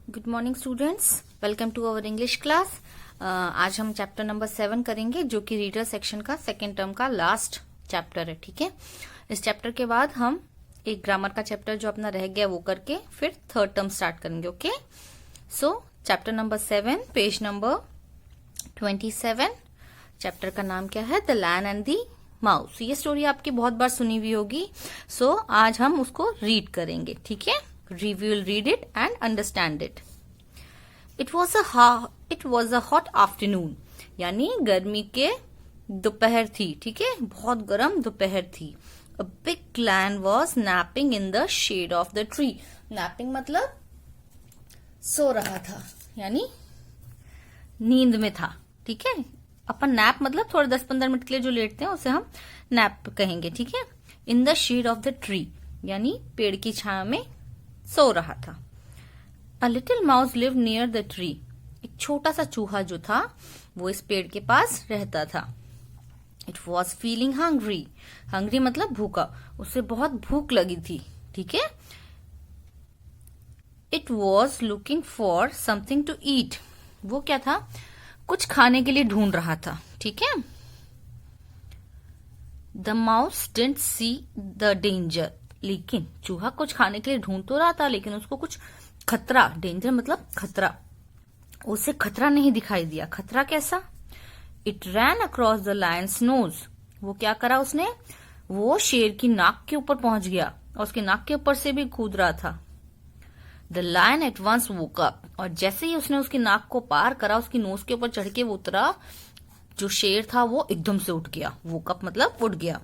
Good morning students, welcome to our English class. आज हम chapter number 7 करेंगे, जो कि रीडर सेक्शन का सेकेंड टर्म का लास्ट चैप्टर है। ठीक है, इस चैप्टर के बाद हम एक ग्रामर का चैप्टर जो अपना रह गया वो करके फिर थर्ड टर्म स्टार्ट करेंगे। Okay, so chapter number 7, page number 27। Chapter का नाम क्या है? The lion and the mouse. ये स्टोरी आपकी बहुत बार सुनी हुई होगी। सो आज हम उसको रीड करेंगे। ठीक है, we will read it and understand it. It was a hot afternoon, यानी गर्मी के दोपहर थी। ठीक है, बहुत गर्म दोपहर थी। A big lion was napping in the shade of the tree. Napping मतलब सो रहा था, यानी नींद में था। ठीक है, अपन नैप मतलब थोड़े 10-15 मिनट के लिए जो लेटते हैं उसे हम नैप कहेंगे। ठीक है, in the shade of the tree, यानी पेड़ की छाया में सो रहा था। A little mouse lived near the tree. एक छोटा सा चूहा जो था वो इस पेड़ के पास रहता था। It was feeling hungry. Hungry मतलब भूखा, उसे बहुत भूख लगी थी। ठीक है, It was looking for something to eat. वो क्या था? कुछ खाने के लिए ढूंढ रहा था। ठीक है, The mouse didn't see the danger. लेकिन चूहा कुछ खाने के लिए ढूंढ तो रहा था, लेकिन उसको कुछ खतरा, डेंजर मतलब खतरा, उसे खतरा नहीं दिखाई दिया। खतरा कैसा? It ran across the lion's nose. वो क्या करा उसने? वो शेर की नाक के ऊपर पहुंच गया और उसके नाक के ऊपर से भी कूद रहा था। The lion at once woke up, और जैसे ही उसने उसकी नाक को पार करा, उसकी नोज के ऊपर चढ़ के वो उतरा, जो शेर था वो एकदम से उठ गया। वोक अप मतलब उठ गया।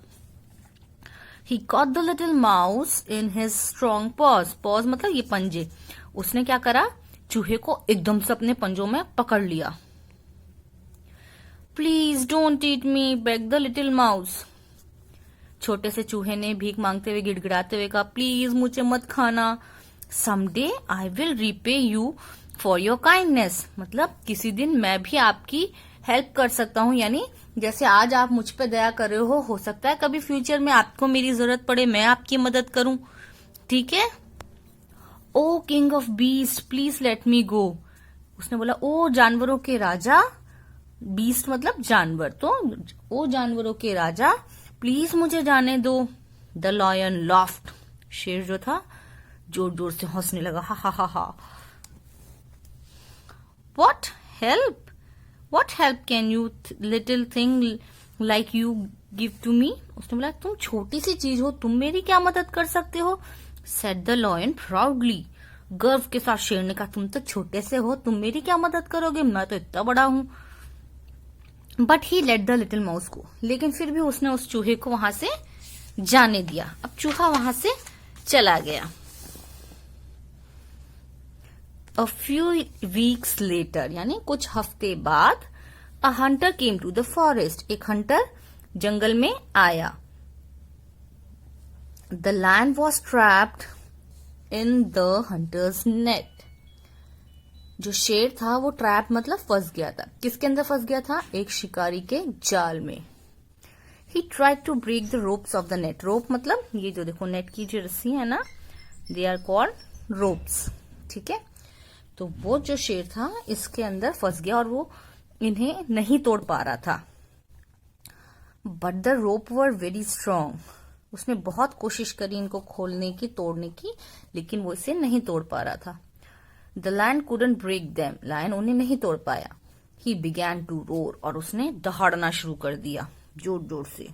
He caught the little mouse in his strong paws. Paws मतलब ये पंजे। उसने क्या करा? चूहे को एकदम से अपने पंजों में पकड़ लिया। Please don't eat me, begged the little mouse. छोटे से चूहे ने भीख मांगते हुए, गिड़गिड़ाते हुए कहा, प्लीज मुझे मत खाना। Someday I will repay you for your kindness. मतलब किसी दिन मैं भी आपकी हेल्प कर सकता हूँ, यानी जैसे आज आप मुझ पे दया कर रहे हो सकता है कभी फ्यूचर में आपको मेरी जरूरत पड़े, मैं आपकी मदद करूं। ठीक है, O king of beast please let me go. उसने बोला, ओ जानवरों के राजा, बीस्ट मतलब जानवर, तो ओ जानवरों के राजा प्लीज मुझे जाने दो। द लॉयन लॉफ्ट, शेर जो था जोर जोर से हंसने लगा, हा हा हा हा। What help, What help can you little thing like you give to me? उसने बोला, तुम छोटी सी चीज हो, तुम मेरी क्या मदद कर सकते हो? Said the lion proudly. गर्व के साथ शेर ने कहा, तुम तो छोटे से हो, तुम मेरी क्या मदद करोगे, मैं तो इतना बड़ा हूं। But he let the little mouse go. लेकिन फिर भी उसने उस चूहे को वहां से जाने दिया। अब चूहा वहां से चला गया। A few weeks later, यानी कुछ हफ्ते बाद, a hunter came to the forest. एक हंटर जंगल में आया। The lion was trapped in the hunter's net. जो शेर था वो ट्रैप मतलब फंस गया था। किसके अंदर फंस गया था? एक शिकारी के जाल में। He tried to break the ropes of the net. रोप मतलब ये जो देखो नेट की जो रस्सी है ना, they are called ropes. ठीक है, तो वो जो शेर था इसके अंदर फंस गया और वो इन्हें नहीं तोड़ पा रहा था। But the rope were very strong. उसने बहुत कोशिश करी इनको खोलने की, तोड़ने की, लेकिन वो इसे नहीं तोड़ पा रहा था। The lion couldn't break them. Lion उन्हें नहीं तोड़ पाया। ही बिगैन टू रोर, और उसने दहाड़ना शुरू कर दिया जोर जोर से।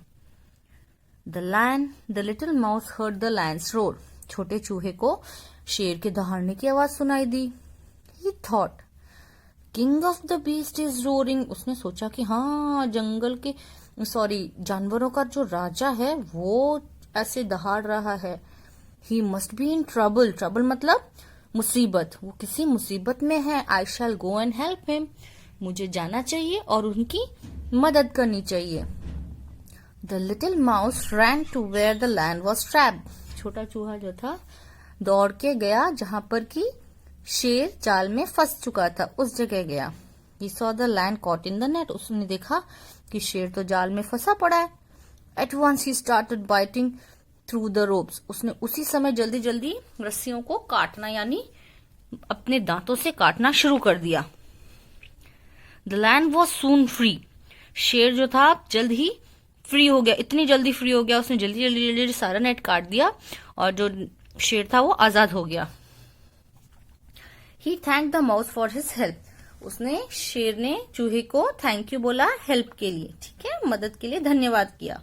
The little mouse heard the Lions roar. छोटे चूहे को शेर के दहाड़ने की आवाज सुनाई दी। He thought, King of the beast is roaring. उसने सोचा कि हाँ, जानवरों का जो राजा है वो ऐसे दहाड़ रहा है। He must be in trouble. Trouble मतलब मुसीबत, वो किसी मुसीबत में है। I shall go and help him. मुझे जाना चाहिए और उनकी मदद करनी चाहिए। The little mouse ran to where the lion was trapped. छोटा चूहा जो था दौड़ के गया जहां पर कि शेर जाल में फंस चुका था, उस जगह गया। He saw the lion caught in the net. उसने देखा कि शेर तो जाल में फंसा पड़ा है। At once he started biting through the ropes. उसने उसी समय जल्दी जल्दी रस्सियों को काटना यानी अपने दांतों से काटना शुरू कर दिया। The lion was soon free, शेर जो था जल्द ही फ्री हो गया, इतनी जल्दी फ्री हो गया, उसने जल्दी जल्दी जल्दी जल्दी सारा नेट काट दिया और जो शेर था वो आजाद हो गया। He thank the mouse for his help, उसने शेर ने चूहे को थैंक यू बोला हेल्प के लिए, ठीक है, मदद के लिए धन्यवाद किया।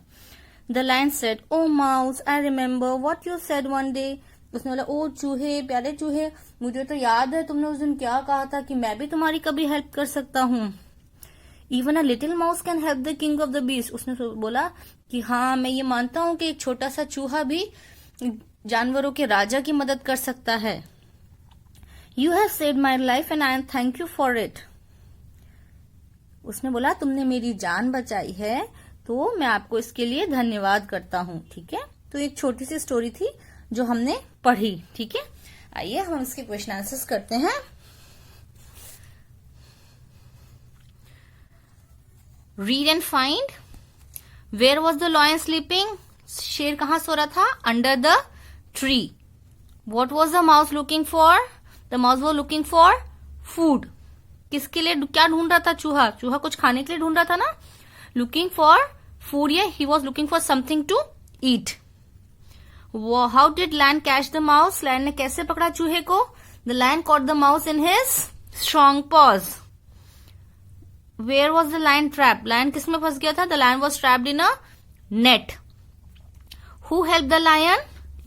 The lion said, oh mouse I remember what you said one day, उसने बोला ओ चूहे, प्यारे चूहे, मुझे तो याद है तुमने उस दिन क्या कहा था कि मैं भी तुम्हारी कभी हेल्प कर सकता हूँ। Even a little mouse can help the king of the beast, उसने बोला कि हाँ मैं ये मानता हूँ कि एक छोटा सा चूहा भी जानवरों के राजा की मदद कर सकता है। You have saved my life and I am thank you for it, उसने बोला तुमने मेरी जान बचाई है तो मैं आपको इसके लिए धन्यवाद करता हूँ, ठीक है। तो एक छोटी सी स्टोरी थी जो हमने पढ़ी, ठीक है। आइए हम इसके क्वेश्चन आंसर्स करते हैं। Read and find, where was the lion sleeping, शेर कहाँ सो रहा था, under the tree. What was the mouse looking for, the mouse was looking for food, किसके लिए क्या ढूंढ रहा था चूहा, चूहा कुछ खाने के लिए ढूंढ रहा था ना, लुकिंग फॉर फूड, या he was looking for something to eat. How did lion catch the mouse, lion ने कैसे पकड़ा चूहे को, the lion caught the mouse in his strong paws. Where was the lion trapped, lion किस में फंस गया था, the lion was trapped in a net. Who help the lion,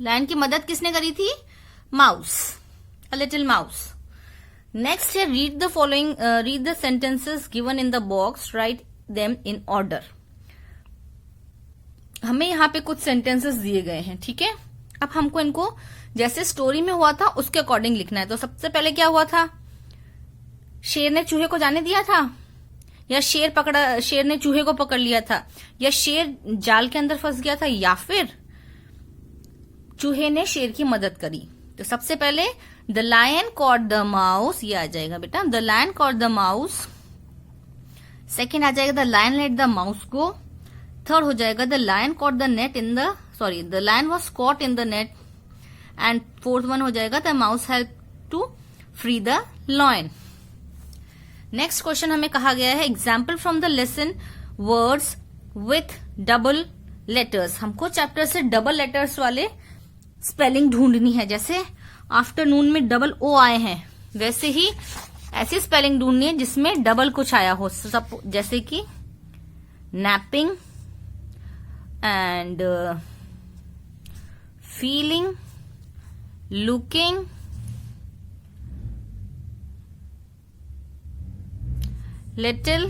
lion की मदद किसने करी थी, mouse, a little mouse. Next है read the following, read the sentences given in the box, write them in order. हमें यहाँ पे कुछ सेंटेंसेस दिए गए हैं, ठीक है। अब हमको इनको जैसे स्टोरी में हुआ था उसके अकॉर्डिंग लिखना है। तो सबसे पहले क्या हुआ था, शेर ने चूहे को जाने दिया था, या शेर ने चूहे को पकड़ लिया था, या शेर जाल के अंदर फंस गया था, या फिर चूहे ने शेर की मदद करी। तो सबसे पहले the lion caught the mouse, ये आ जाएगा बेटा, the lion caught the mouse. Second आ जाएगा the lion let the mouse go. Third हो जाएगा the lion caught the net in the, sorry the lion was caught in the net. And fourth one हो जाएगा the mouse help to free the lion. Next question हमें कहा गया है example from the lesson words with double letters. हमको chapter से double letters वाले spelling ढूंढनी है। जैसे आफ्टरनून में डबल ओ आए हैं, वैसे ही ऐसी स्पेलिंग ढूंढनी है जिसमें डबल कुछ आया हो, सब जैसे कि napping and feeling, looking, little,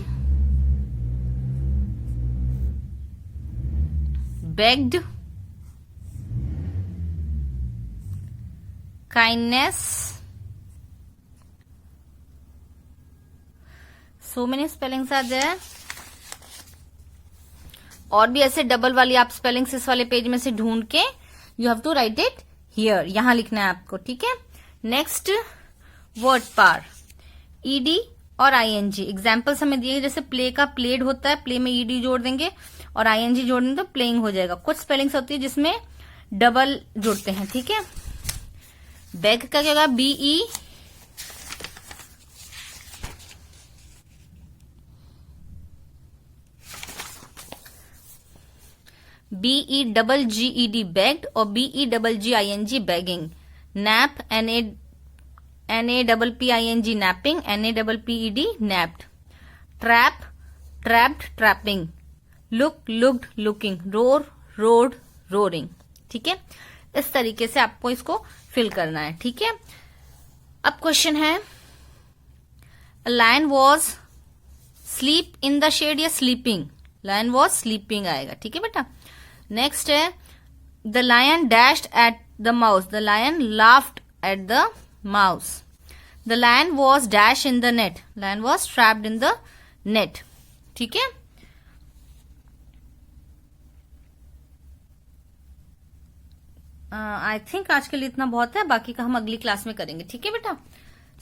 begged, kindness, so many spellings are there। और भी ऐसे डबल वाली आप स्पेलिंग्स इस वाले पेज में से ढूंढ के you have to write it here, यहां लिखना है आपको, ठीक है। नेक्स्ट वर्ड पार, ईडी और आईएनजी। एग्जाम्पल्स हमें दिए, जैसे प्ले का प्लेड होता है, प्ले में ईडी जोड़ देंगे और आईएनजी जोड़ देंगे तो प्लेइंग हो जाएगा। कुछ स्पेलिंग्स होती है जिसमें डबल जुड़ते हैं, ठीक है। बैग का क्या होगा, बीई डबल जीईडी बैग्ड और B E double G I N G bagging. Nap NAPPING napping, NAPPED napped. Trap trapped trapping, look looked looking, roar roared roaring, ठीक है। इस तरीके से आपको इसको फिल करना है, ठीक है। अब क्वेश्चन है lion was sleep in the shed या स्लीपिंग, लायन वॉज स्लीपिंग आएगा, ठीक है बेटा। नेक्स्ट है the lion dashed at the mouse, the lion laughed at the mouse. The lion was dash in the net. Lion was trapped in the net. ठीक है। I think आज के लिए इतना बहुत है, बाकी का हम अगली क्लास में करेंगे, ठीक है बेटा।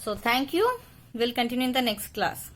So thank you, will continue in the next class.